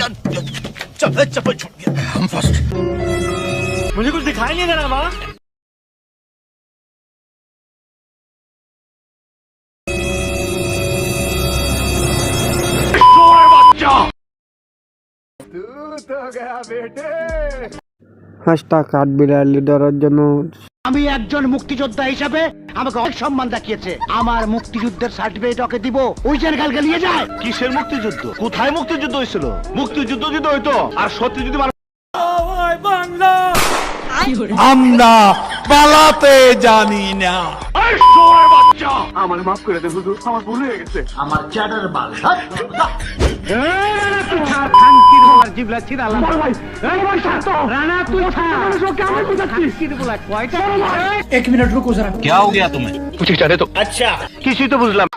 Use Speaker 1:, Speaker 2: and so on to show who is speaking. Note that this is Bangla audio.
Speaker 1: चप्पल छूट गया। हम फर्स्ट।
Speaker 2: मुझे कुछ दिखाई नहीं दे रहा माँ।
Speaker 3: হাঁসটা কাঠবিড়ালি লিডারের জন্য
Speaker 4: আমি একজন মুক্তিযোদ্ধা হিসাবে আমাকে অনেক সম্মান দেখিয়েছে। আমার মুক্তিযুদ্ধের সার্টিফিকেট ওকে দিব, ওই যে কালকে নিয়ে যায়।
Speaker 2: কিসের মুক্তিযুদ্ধ? কোথায় মুক্তিযুদ্ধ হয়েছিল? মুক্তিযুদ্ধ যদি হইতো আর সত্যি যদি
Speaker 1: আমরা পালাতে জানি না।
Speaker 2: আমার মাফ করে দে হুজুর, আমার ভুল হয়ে গেছে।
Speaker 4: আমার চ্যাটার বাল
Speaker 2: क्या हो गया तुम्हें? कुछ जाने तो। अच्छा, किसी तो बुझलाम।